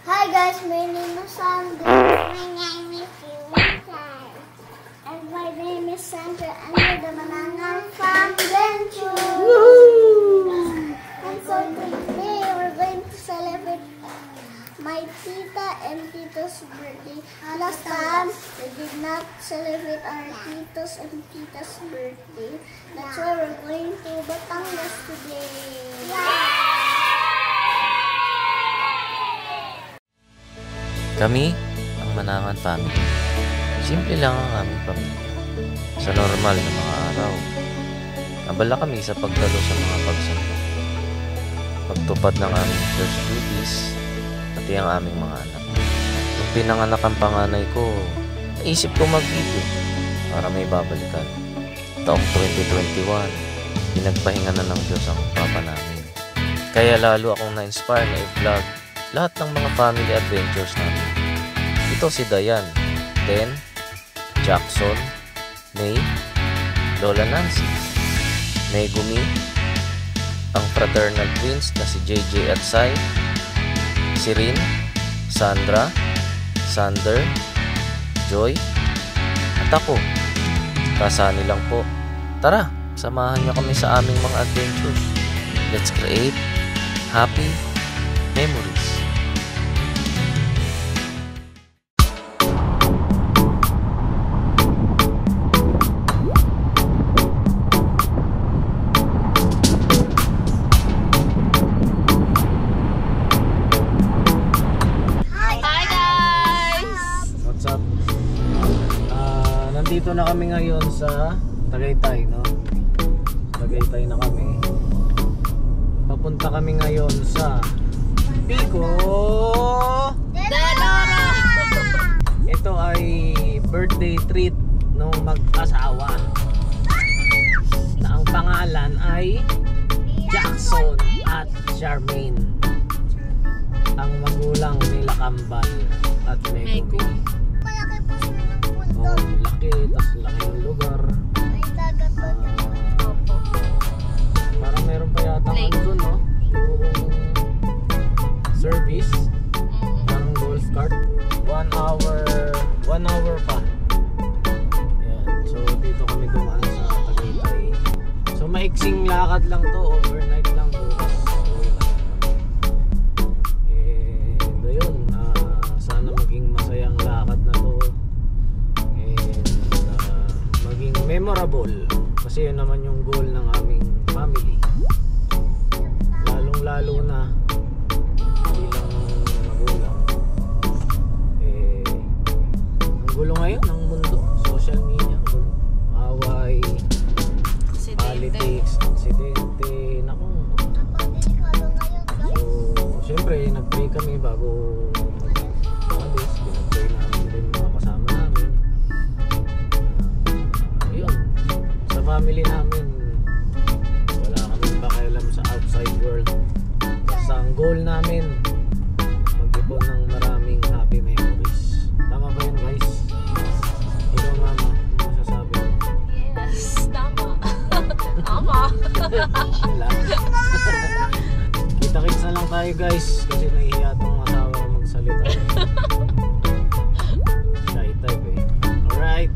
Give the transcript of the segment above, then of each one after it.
Hi guys, my name is Sandra. My name is Yulita. And my name is Sandra. And we're the Mananang from Venture. And so today we're going to celebrate my tita and tito's birthday. Last time we did not celebrate our titos and tita's birthday. That's why we're going to Batangas today. Kami, ang Manangan family. Simple lang ang aming pamilya. Sa normal na mga araw, abala kami sa pagdalo sa mga pagsamba, pagtupad ng aming church duties, pati ang aming mga anak. Nung pinanganak ang panganay ko, naisip ko mag-video para may babalikan. Taong 2021, pinagpahinga na ng Diyos ang papa namin. Kaya lalo akong na-inspire na i-vlog lahat ng mga family adventures namin. Ito si Dayan, Den, Jackson, May, Lola Nancy, Megumi, ang fraternal twins na si JJ at Sai, si Rin, Sandra, Sander, Joy, at ako. Kasani lang po. Tara, samahan niyo kami sa aming mga adventure. Let's create happy memories. Nandito na kami ngayon sa Tagaytay, no? Tagaytay na kami. Papunta kami ngayon sa Pico del Oro. Ito ay birthday treat ng mag-asawa na ang pangalan ay Jackson at Charmaine. Ang magulang nila Kambal at Megumi. Oh, laki, tas laki ng lugar. May dagat doon Parang meron pa yata ano doon, no? Yung service. Parang golf cart. 1 hour pa. Yan. So, dito kami dumaan sa Tagaytay. So, maiksing lakad lang to. Overnight lang bukas. And ayun, sana maging masayang lakad na to. Maging memorable kasi yun naman yung goal ng aming family, lalong lalo na bilang magulang. Ang gulo ngayon ng mundo, social media, away, politics, aksidente, naku. So syempre nag-pray kami bago umalis, pinag-pray namin din mga kasama namin. Family namin, wala kaming pakialam sa outside world. Basta ang goal namin, mag-ipon ng maraming happy memories. Tama ba yun, guys? Ikaw, mama, ano masasabi mo? Yes, tama. Tama. Kita-kits na lang tayo, guys, kasi nahihiya itong asawa ko magsalita. Shy type eh. Alright.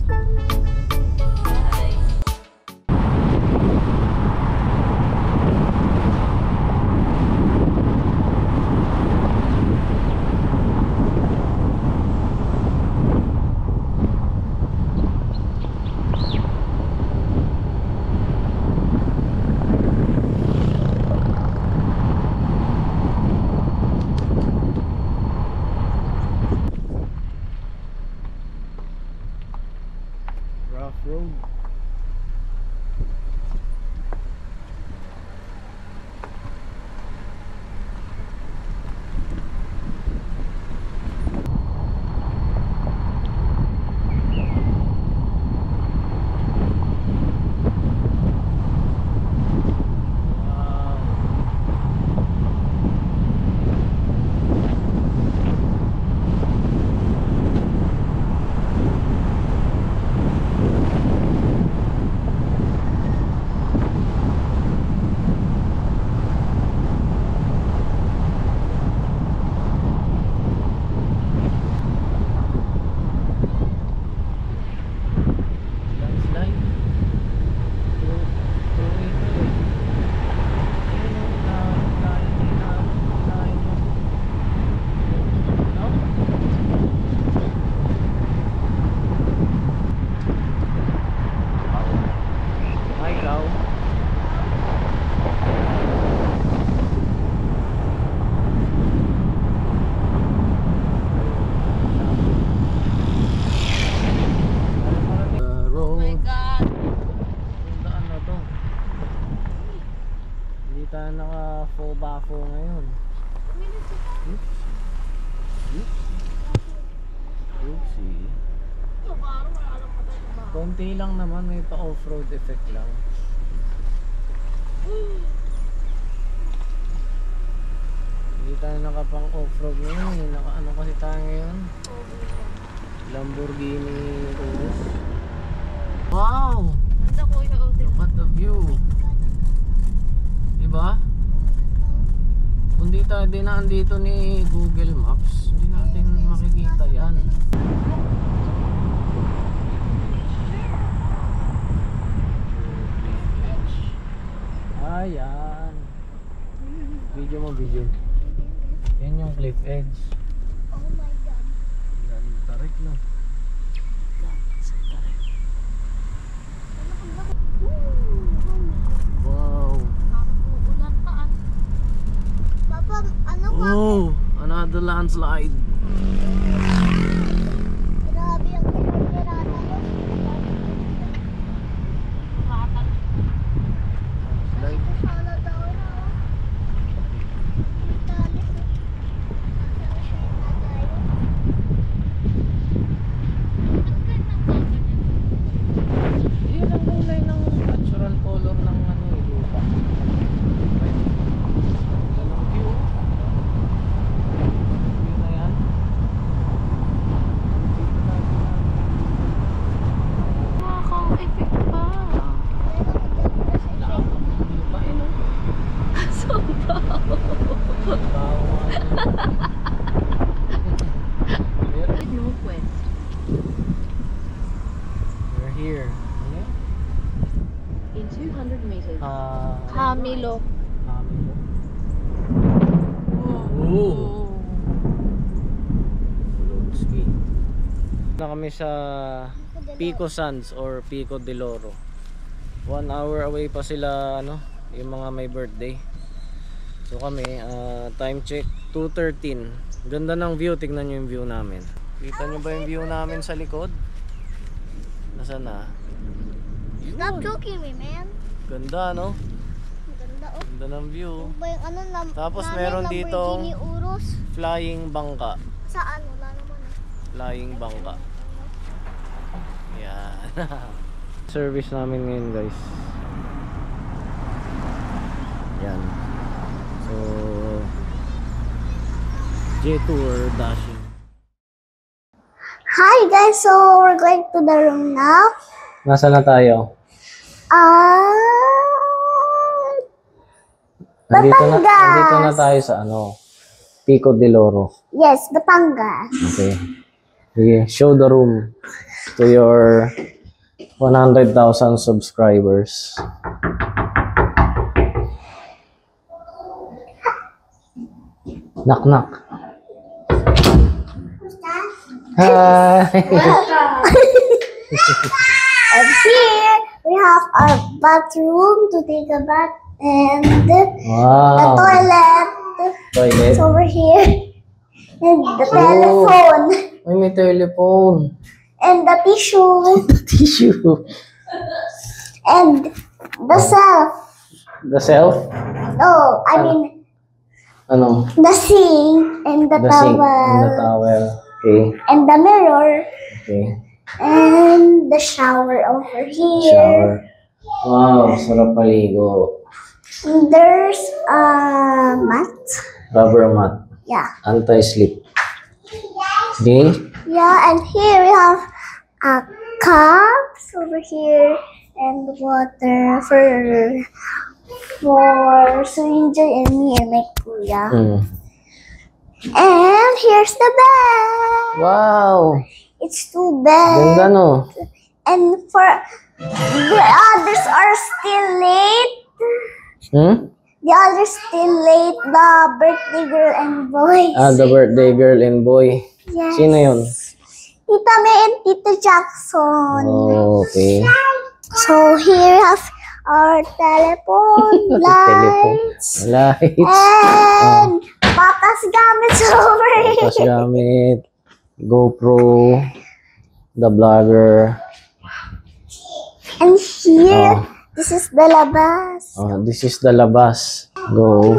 bafo ngayon. Oopsie. Konti lang naman, may pa off-road effect lang. Hindi tayo nakapang off-road ngayon. Naka-ano kasi tayo ngayon? Lamborghini Urus. Wow! Ganda kuya, oh. Look at the view. Diba? Kung di tayo dinaan dito ni Google Maps, hindi natin makikita yan. Ayan. Video mo, video. Yan yung cliff edge. Oh my God. Yan, tarik na. Wow. Parang uulan pa, ah. Papa, ano ba? Oh, another landslide. Grabe ang pinagkirana mo. Ratan. Slide. Ito sana daw na. Talis. Nasa siya na tayo. Yan ang kulay ng natural color ng ano eh, lupa. Yan ang view. View na yan. Nakaka-effect pa. Laang lupa eh, no? Soba. Northwest. We're here. Ano yan? In 200 meters. Camilo. Camilo. Oh. Ski. Na kami sa Pico Sands or Pico de Loro. 1 hour away pa sila, ano, yung mga may birthday. So kami, time check 2:13. Ganda ng view, tignan nyo yung view namin. Kita nyo ba yung view namin sa likod? Nasaan na? Stop joking me, man. Ganda, no? Ang ganda, oh. Ganda ng view. Ano ba yung ano Tapos namin, meron ditong Lamborghini Urus. flying bangka. Saan? Wala naman. Flying bangka. Yan. Service namin ngayon, guys. Yan. So J-Tour dashing. Hi guys, so we're going to the room now. Nasa na tayo? Batangas! Nandito na tayo sa ano, Pico de Loro. Yes, Batangas. Okay. Sige, show the room to your 100,000 subscribers. Knock knock. Hi. And here we have our bathroom to take a bath, and the Wow. toilet Toilet. is over here, and the telephone, Ay, may telephone. and the tissue, Tissue. and the self. The self? No, I mean Ano? the sink, and the The towel, sink and the towel. Okay. and the mirror, Okay. and the shower over here. Shower. Wow, sarap paligo. And there's a mat. Rubber mat. Yeah. Anti-slip. Okay. Yeah, and here we have a cups over here and water for Srinjoy and me and my kuya. And here's the bed. Wow. It's two beds. Ganda, no? And for the others are still late. The others still late. The birthday girl and boys. Ah, the birthday girl and boy. Yes. Sino yun? Tita May and Tita Jackson. Oh, okay. So here we have our telephone, lights, Lights. and Papa's gamits over Tapos here. gamit. GoPro. The vlogger. And here, Oh. this is the labas. Oh, this is the labas. Go.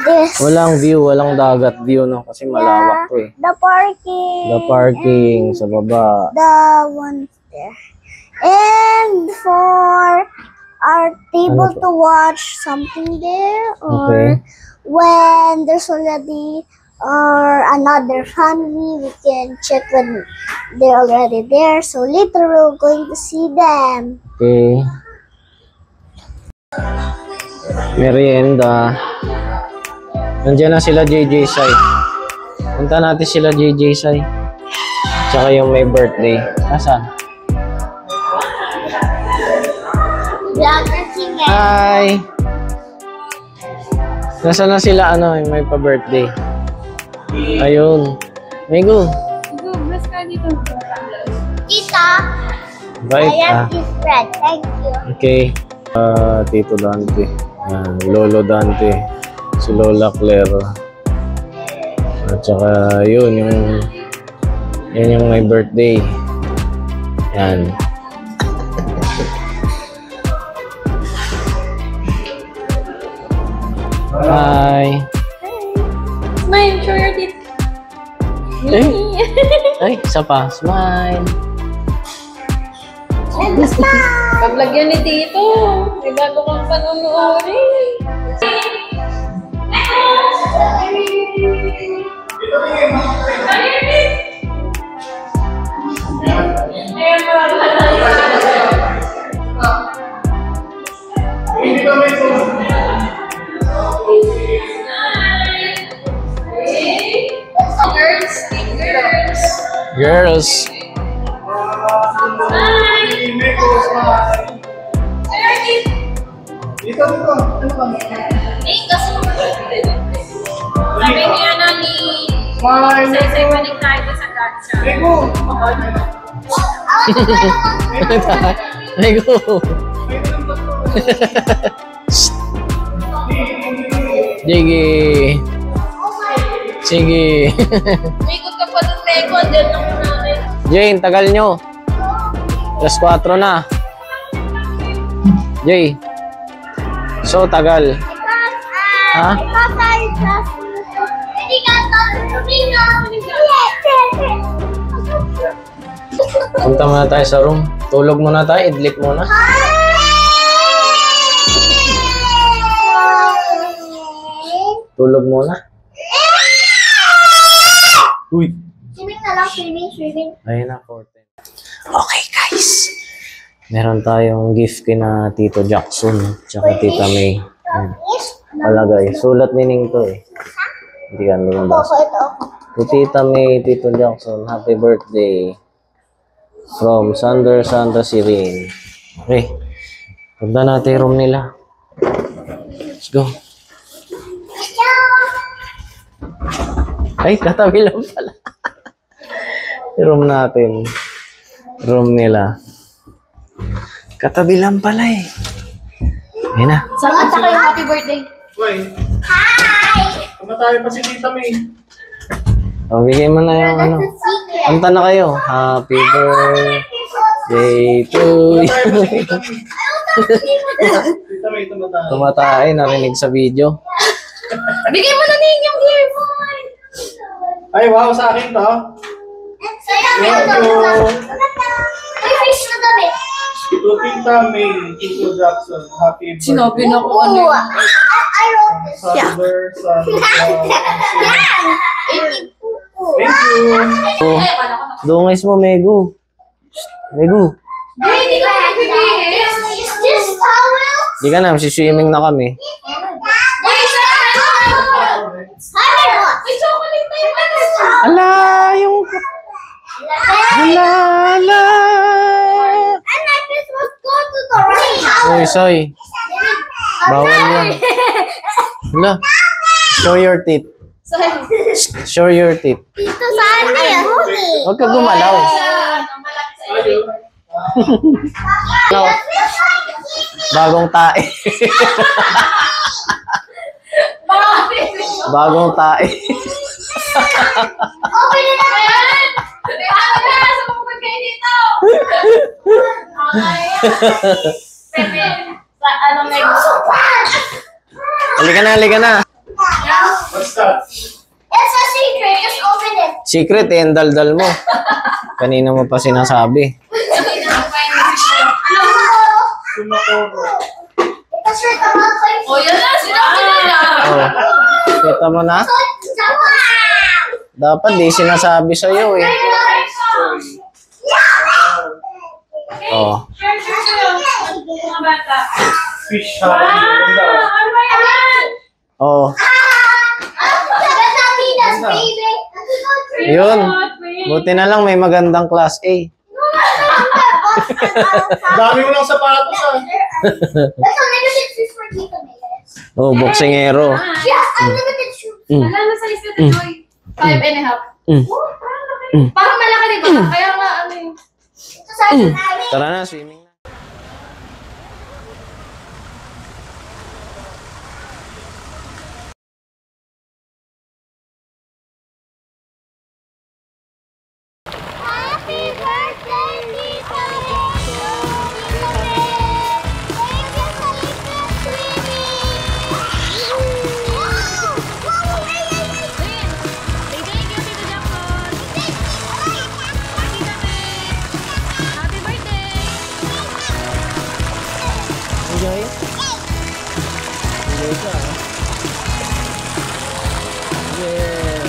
this. Walang view, walang dagat view, no? Kasi malawak to eh. The parking. The parking sa baba. The one there. And for our table Ano to? to watch something there, or Okay. when there's already another family, we can check when they're already there. So later we're going to see them. Okay. Merienda. Nandiyan na sila JJ Sai. Punta natin sila JJ Sai. Tsaka yung may birthday. Asan? Hi! Nasaan na sila yung may pa-birthday? Ayun. Migo. Tita, Bye. I have this bread. Thank you. Okay. Tito Dante. Ayan, Lolo Dante. Si Lola Claire. At saka yun yung may birthday. Yan. Hi. Smile, show your teeth. Ay, isa pa. Smile. Paglagyan ni Tito. May bago kang panunuorin. Girls. Sabi niya na ni Say balik tayo sa gacha. Migo. Sige. Sige. Ikot ka pa ng Lego, andyan lang namin. Jane, tagal nyo. Plus 4 na. Jay. So, tagal. Ha? Punta muna tayo sa room. Tulog muna tayo. Idlik muna. Tulog muna. Uy. Swimming na lang, swimming. Ayun na, 14. Okay, guys. Meron tayong gift kina Tito Jackson. Tsaka Tita May. Palagay. Sulat ni Ning to eh. Hindi ka lumabas. Ito. To Tita May, Tito Jackson, happy birthday. From Sandra Sirin. Okay. Punta natin yung room nila. Let's go. Ay, katabi lang pala. Yung room natin. Room nila. Katabi lang pala eh. Ayun na. Saan kanta kayo happy birthday? Hi! Kumatayo pa si Tita May. O, bigay mo na yung ano. Kanta na kayo. Happy birthday to you. Tita May, tumatayo. Tumatay, narinig sa video. Bigay mo na ninyong gear mo. Ay, wow, sa akin to. Sa'yo, may fish na dami. To Tita May, Tito Jackson, happy birthday. Sinabi na ko ano. I wrote this. Sandra. Thank Thank you. Oh, dungis mo, Megu. Megu. Is this towel? Di ka na, siswimming na kami. May chocolate na yung towel. Ala, yung... Ala, ala. And I just was going to the rain. Uy, Soy. Bawal yan. Ala. Show your teeth. Show your teeth. Dito saan kaya? Huwag ka gumalaw. No. Bagong tae. Bagong tae. Open it up! Halika na, halika na. Secret eh, ang daldal mo. Kanina mo pa sinasabi. Oh, yan na. Sinabi nila. Oh, kita mo na? Dapat di sinasabi sa'yo eh. Oh. Share. Mga bata. Fish Wow! Ano ba yan? Oh. Yun. Buti na lang may magandang class A. Dami mo lang sapatos ah. That's unlimited shoes for Tito Mayes. Oh, boksingero. She has unlimited shoes. Wala na sa list na Joy. 5.5. Mm. Oh, parang laki. Parang malaki, di ba? Kaya nga, ano yung... Ito sa akin, Ali. Tara na, swimming na. Happy birthday, Tito Mayes. Tito Mayes. Thank you for listening, sweetie. Wow, wait. Thank you, Tito Jackson. Happy birthday! Enjoy? Enjoy ka, ha? Yeah.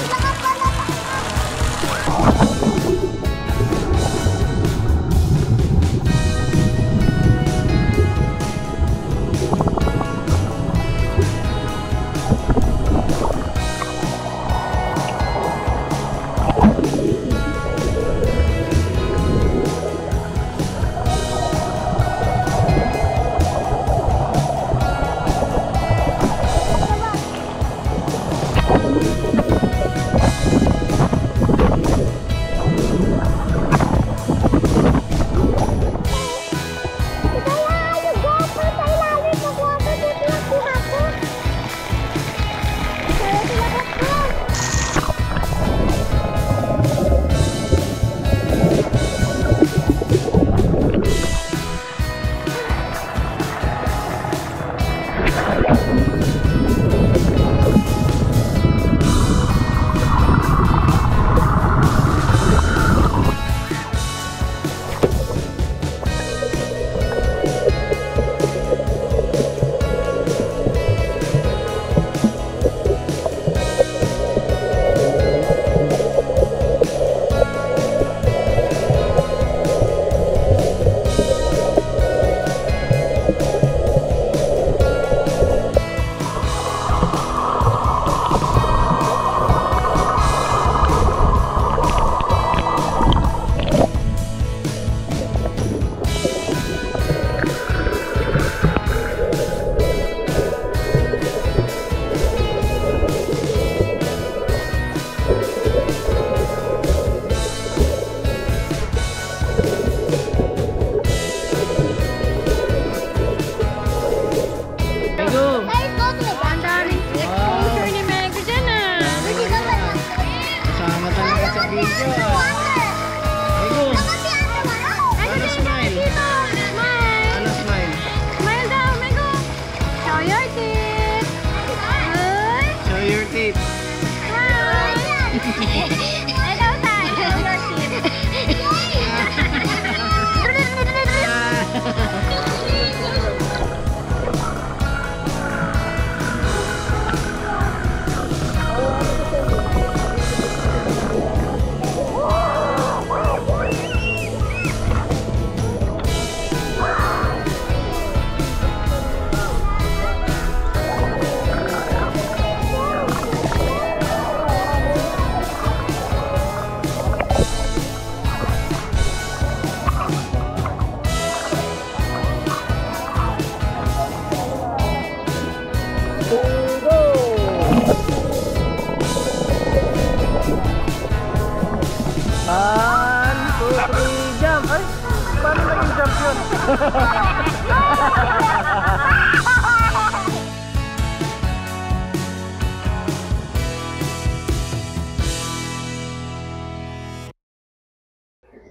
Ang daming exposure ni Meg dyan ah. Kasama talaga sa video, ah. Ego, Ano smile. dito? Smile! ano smile? Smile daw, Mego! Show your teeth! Ay! Show your teeth. Smile! Ikaw tayo! Show your teeth! One, two, three, jump! Ay, paano naging jump yun?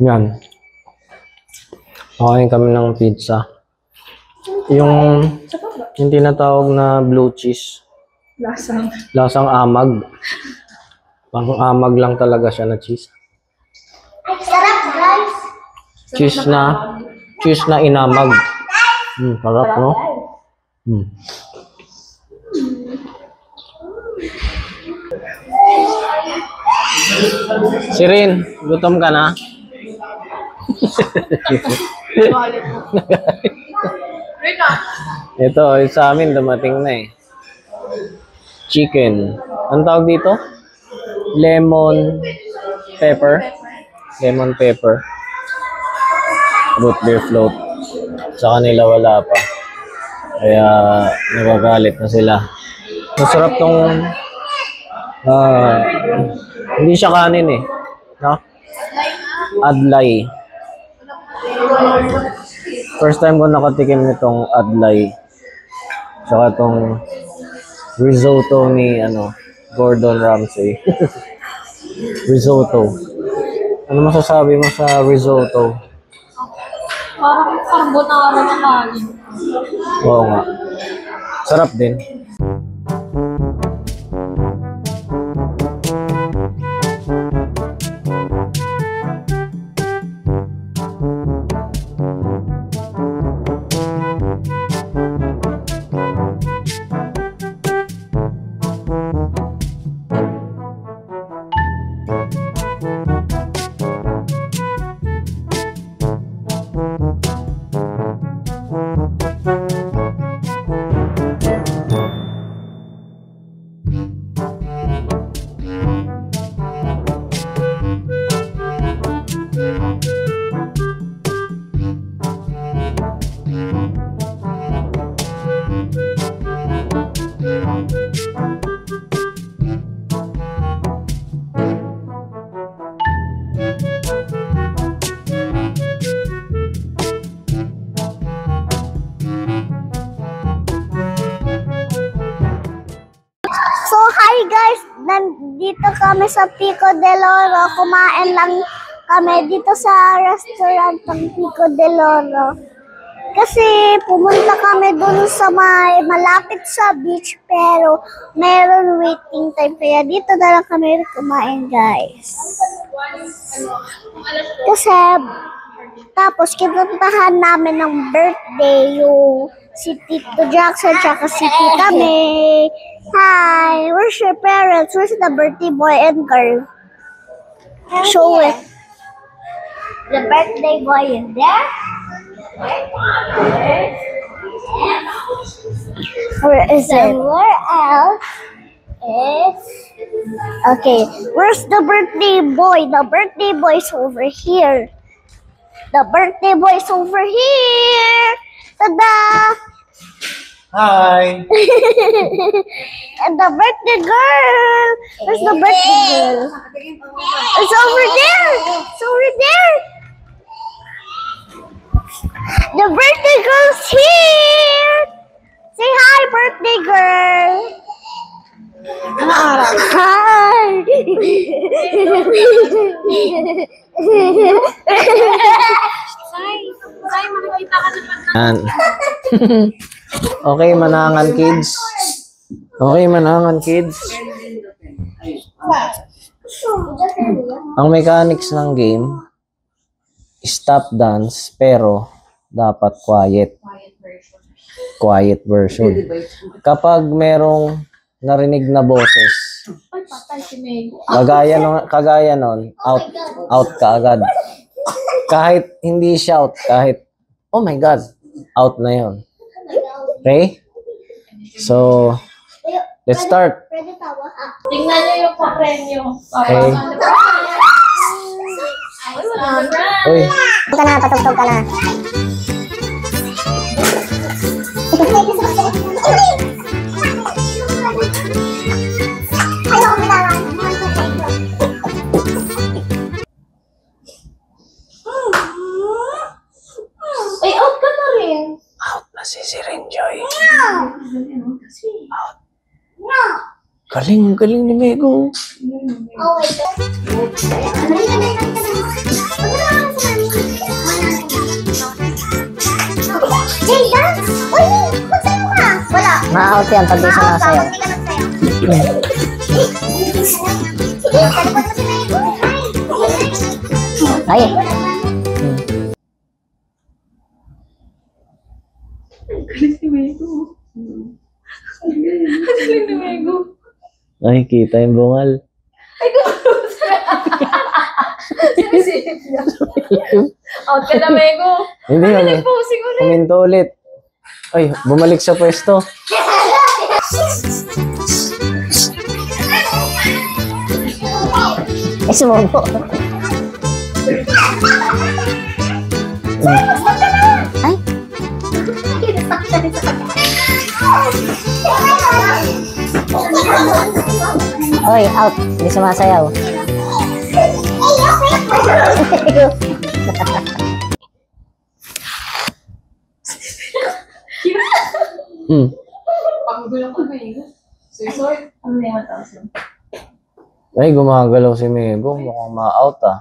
Yan. Pakain kami ng pizza. Yung tinatawag na blue cheese. Lasang amag. Pang-amag lang talaga siya na cheese. Sarap, guys. Cheese na inamag. Sarap, no? Sirin, gutom ka na? Ito, sa amin dumating na eh. Chicken. Ang tawag dito? Lemon pepper. Lemon pepper. Root beer float. Sa kanila wala pa. Kaya nagagalit na sila. Masarap tong hindi siya kanin eh. No? Adlay. First time ko nakatikim nitong adlay. Saka tong risotto ni Gordon Ramsay. Risotto. Ano masasabi mo sa risotto? Parang carbonara na kanin. Oo nga. Sarap din. So, hi guys! Nandito kami sa Pico de Loro. Kumain lang kami dito sa restaurant ng Pico de Loro. Kasi pumunta kami dun sa malapit sa beach pero meron waiting time. Kaya dito na lang kami kumain, guys. Kasi tapos kinuntahan namin ng birthday yung si Tito Jackson tsaka si Tita May. Hi! Where's your parents? Where's the birthday boy and girl? Show it. The birthday boy is there. Where is it? Where else is... Okay, where's the birthday boy? The birthday boy is over here. The birthday boy is over here. Tada! Hi! And the birthday girl! Where's the birthday girl? It's over there! It's over there! The birthday girl's here! Say hi, birthday girl! Hi! Sai, makikita ka na Yan. Okay, manangan kids. Okay, manangan kids. Ang mechanics ng game, stop dance, pero dapat quiet. Quiet version. Kapag merong narinig na boses, kagaya nun, out ka agad. Kahit hindi shout, kahit, oh my God, out na yun. Okay? So, let's start. Tingnan niyo yung pa-premyo. Okay. Uy, Ka na, patugtog ka na. Ay, out ka na rin. out na si Siren Joy. Out. Galing ni Mego. Oh, wait. Jay, dance! Uy, magsayo ka! Wala. Ma-out yan pag di sumasayaw. Hindi ka nagsayaw. Ay. Ay, kita yung bungal. Out ka na, Mego. Hindi, Posing ulit. kuminto ulit. Ay, bumalik sa pwesto. Ay, sumubo. Ay. Oy, out. Hindi sumasayaw. Hmm. Ay, gumagalaw si Mego. Mukhang ma-out ah.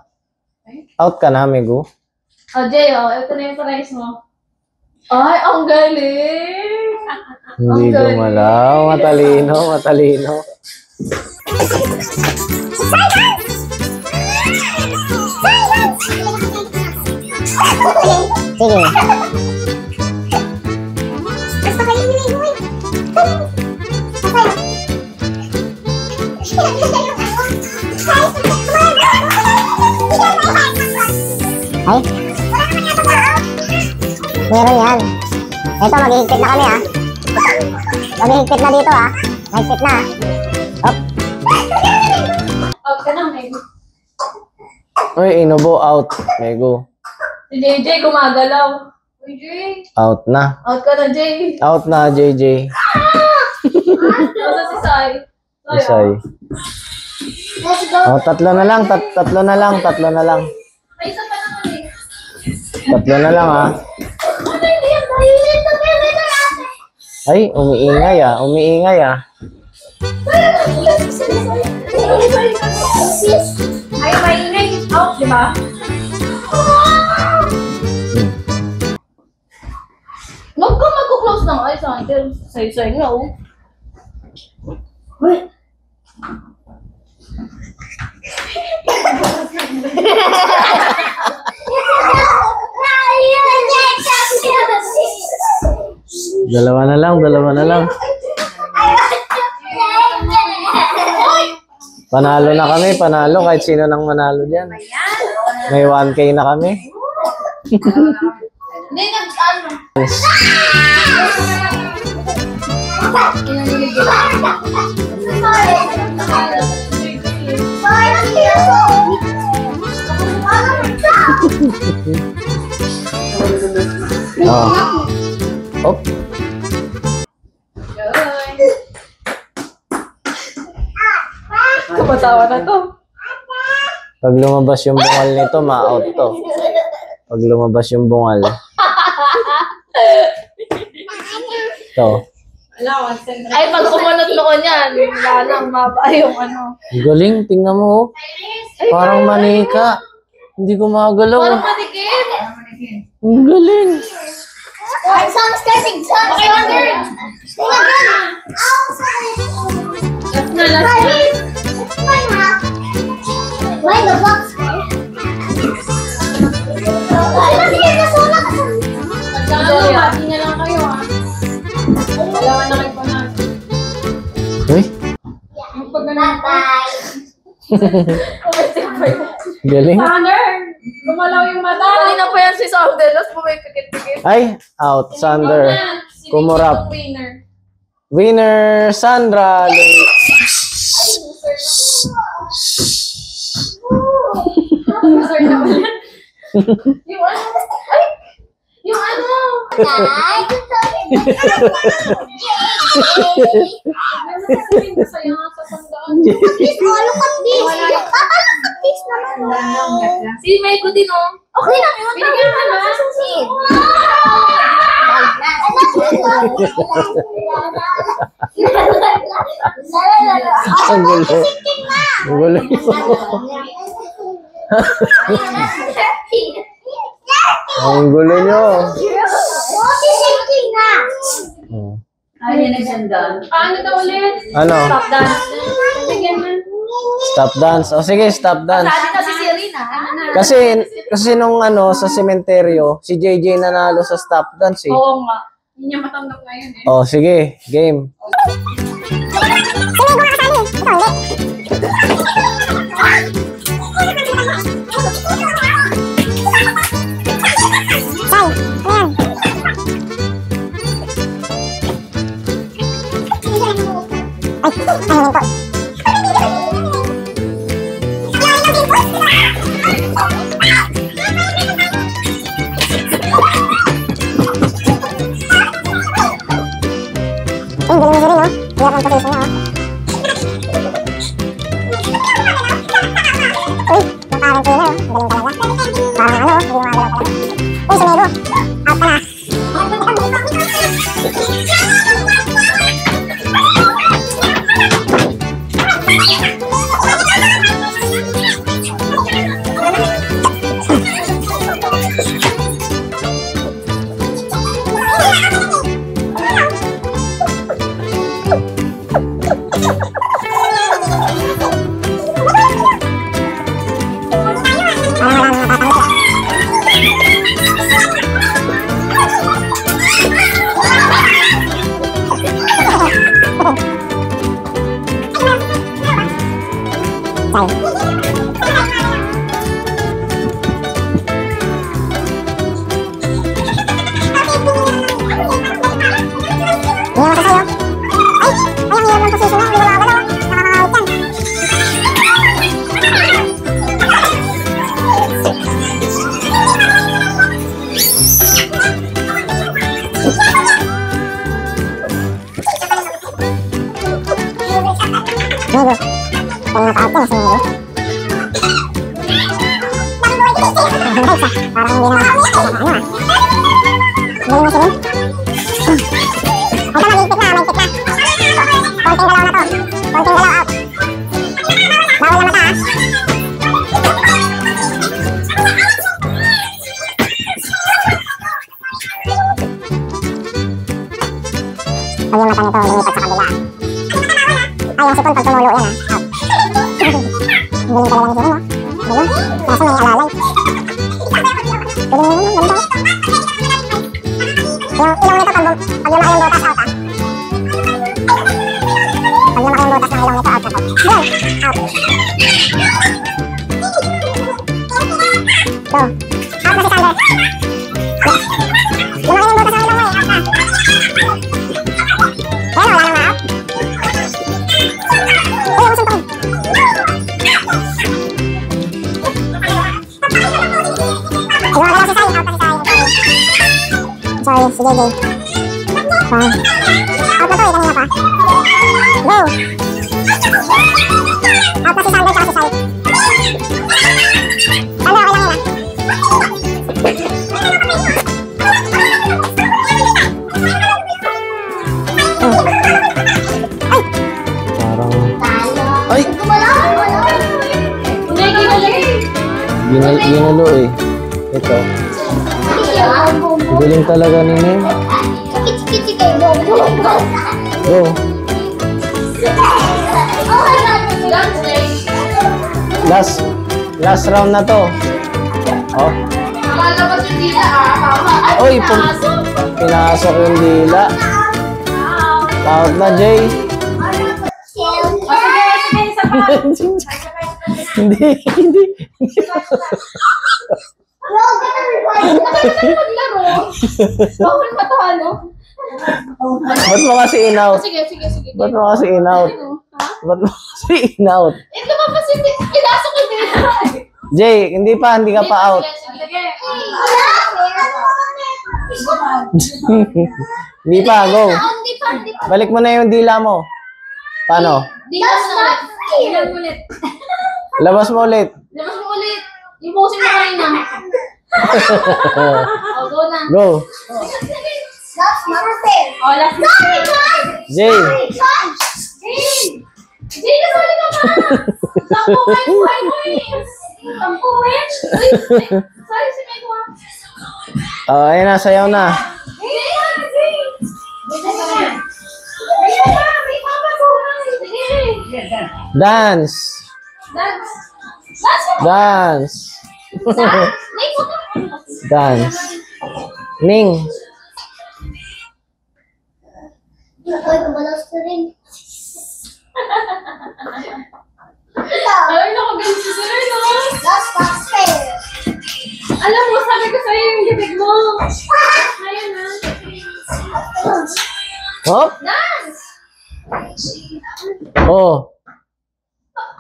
Out ka na, Mego. Oh, Jay, ito na yung price mo. Ay, ang galing! Hindi dumalaw. Matalino, matalino. Sige. Ay. Meron yan. Ito, maghihigpit na kami, ha. Maghihigpit na dito, ha. Mahigpit na, ha. Op. Out ka na, Mego. Ay, Inubo, out. Mego, Si JJ gumagalaw. Uy, Jay. out na. Out ka na, Jay. Out na, JJ. Nasa si Sai. Isay. Let's go. Oh, tatlo na lang, tatlo na lang, tatlo na lang. Ay, isa pa naman eh. Tatlo na lang, ha. Ano hindi yan? Mahilig na meron na natin. Ay, umiingay, ah. Umiingay, ah. Ay, maingay. Out, di ba? Huwag ka mag-close ng eyes, Hunter. Say-say nga, oh. Wait. Dalawa na lang, dalawa na lang. Panalo na kami, panalo. Kahit sino nang manalo dyan. May 1K na kami. Hindi, nag-ano. Oh. Op. Kumatawa na to. Pag lumabas yung bungal nito, ma-out to. Pag lumabas yung bungal. To. Ay, pag kumunot mo ko niyan, wala nang maba yung ano. Galing, tingnan mo. Oh. Parang manika. Hindi gumagalaw. Parang manikip. Ang galing. Alright, song starting. Song Okay, Hunter. Sing again. Last na, last na. It's fine now. Why the box? Sige, nasula ka sa... Magkano, mati na lang kayo, ha? Dalawa na kayo pa na. Uy, Pag ganun pa. Bye-bye. galing. Hunter! Gumalaw yung mata. Kanina pa yan si Sander, tapos pumipikit-pikit. Ay, out. Sander. Si Kumurap. winner. Winner, Sandra. Sorry na pala. Yung ano? Ay! Yung ano? Sayang nga sa panggaan. Please, oh, look at this. Look at this naman. Si Mego din, oh. Okay lang yun. Binigyan ka na. Ang gulo. Ang gulo. Ang gulo nyo. Hmm. Ay, yan ang ganda. Paano daw ulit? Ano? Stop dance. Bigyan mo. Stop dance. O sige, stop dance. Sabi na si Serena. Kasi nung sa sementeryo, si JJ nanalo sa stop dance eh. Oo nga. Hindi niya matanggap ngayon eh. O sige, game. Ginalo eh. Ito. Galing talaga ni Nim. Go. Last round na to. Oh. Oy, pinasok yung dila. Out na, Jay. Hindi. Bawal pa to, ano? Ba't mo kasi in-out? Sige. Ba't mo kasi in-out? Ba't mo kasi in-out? Ito ba kasi pinasok ko dito? Jay, hindi ka pa out. Sige. Hindi pa, go. Balik mo na yung dila mo. Paano? Dilan mo ulit. Labas mo ulit. Ipusin mo kanina. Go na. Go. Last number. Jay. Jay, nasali ka ba? Sampuin mo eh. Sampuin. Sorry, si Megwa. Ayun na, sayaw na. Dance. Dance. Dance ka ba? Dance. Ning, huwag ka. Dance. Ning. Ay, kumalas na rin. Ay, nakagaling si Sir, no? Last faster. Alam mo, sabi ko sa'yo yung bibig mo. Ayun na. Hop. Dance! Oh.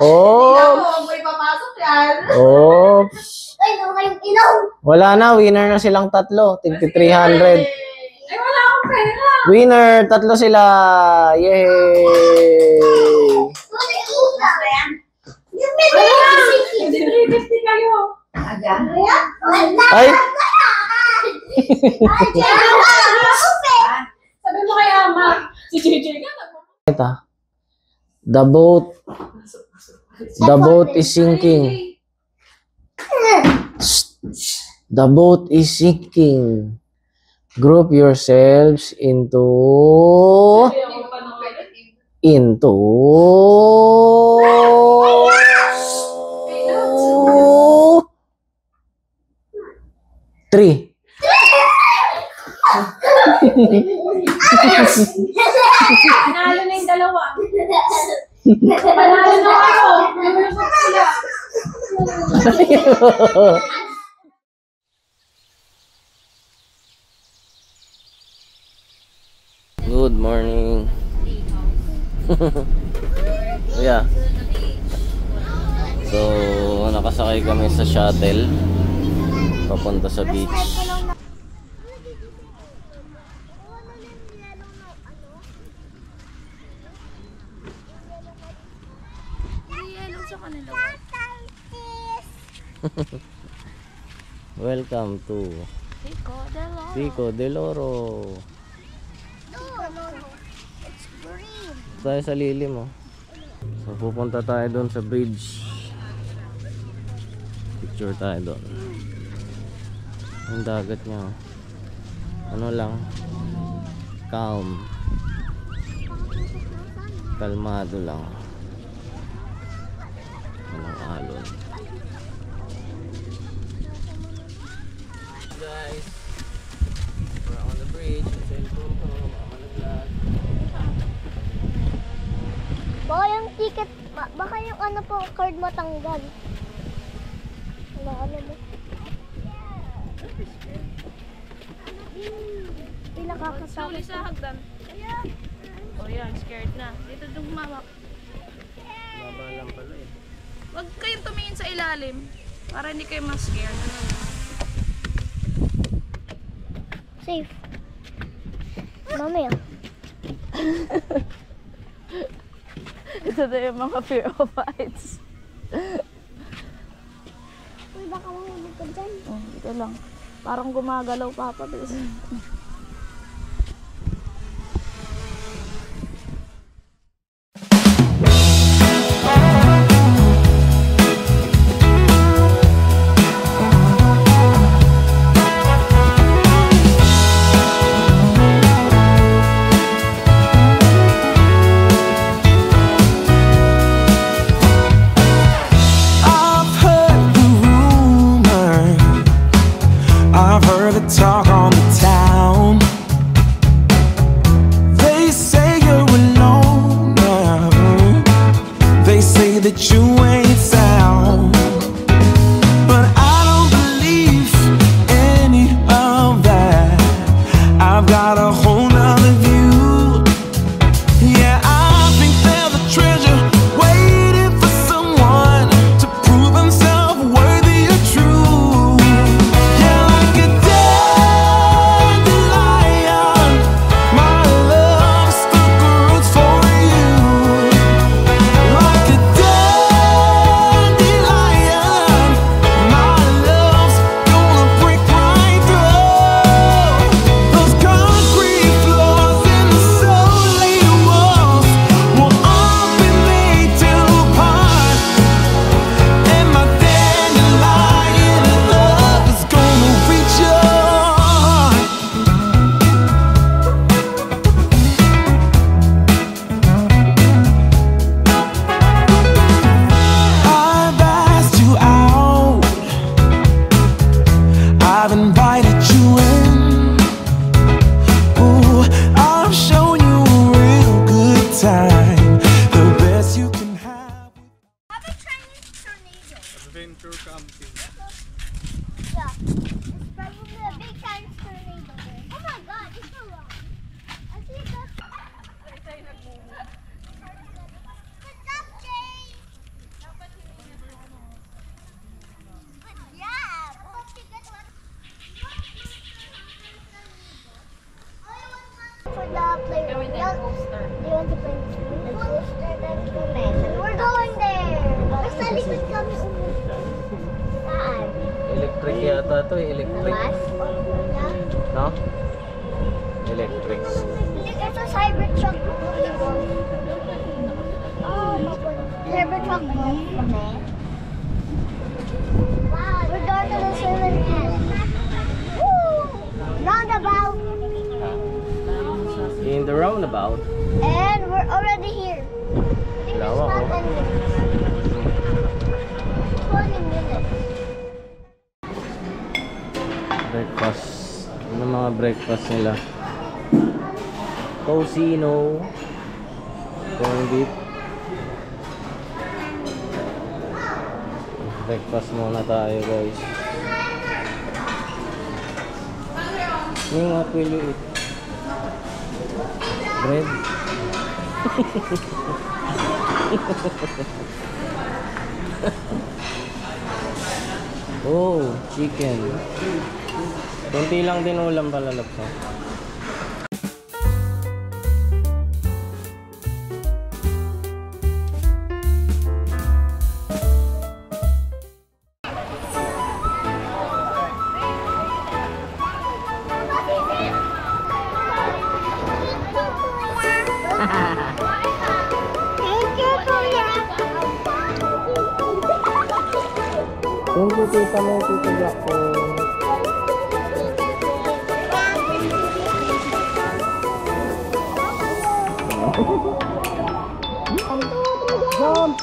Oh. Ako, may papasok yan. Oh. Ay, no, kayong ilaw. Wala na, winner na silang tatlo. Tigti 300. Ay, wala akong pera. Winner, tatlo sila. Yay! Yung may Hindi 350 kayo. Ay! Sabi mo kay Ama. Si JJ ka. Ito. The boat is sinking. The boat is sinking. Group yourselves into 3. Panalo na yung dalawa. Panalo na kayo. Namalapot sila. Good morning. Yeah. So, nakasakay kami sa shuttle papunta sa beach. Welcome to Pico del Oro. It's green. Tayo sa lilim, oh. So pupunta tayo doon sa bridge. Picture tayo doon. Ang dagat niya, oh. Ano lang, calm, kalmado lang. Walang alon. Guys, we're on the bridge. Cellphone ko, mamalaglag. Baka yung ticket, baka yung ano po, card matanggal. Wala, ano mo. Pila kakasama. Suli sa hagdan. O yan, scared na. Dito dumama. Baba lang pala eh. Huwag kayong tumingin sa ilalim. Para hindi kayo mas-scared. Safe. Mamaya. Ito na yung mga fear of heights. Uy, baka mahulog ka dyan. Oh, ito lang. Parang gumagalaw papa. I've heard the rumor, I've heard the talk on the town. Yeah. It's probably a big time tornado there. Oh my god, it's so long. I see it. What's up, Jay? Yeah. For the playground. You want to play with me? The coaster, that's the mess. We're going there. Basta likod kami saan? Electric yata to eh. Electric. Yeah. No? Electric. Ito Cybertruck. Oh, Cybertruck mo kami. We're going to the swimming pool. Woo! Roundabout. In the roundabout. And we're already here. I think it's Lawa, not oh. 10 minutes. 20 minutes. Breakfast. Ano mga breakfast nila? Tocino. Corned beef. Breakfast muna tayo, guys. What will you eat? Bread. Oh, chicken. Kunti lang din ulam pala, Lopso. Thank you, Tita May, Tita Jackson. Jump!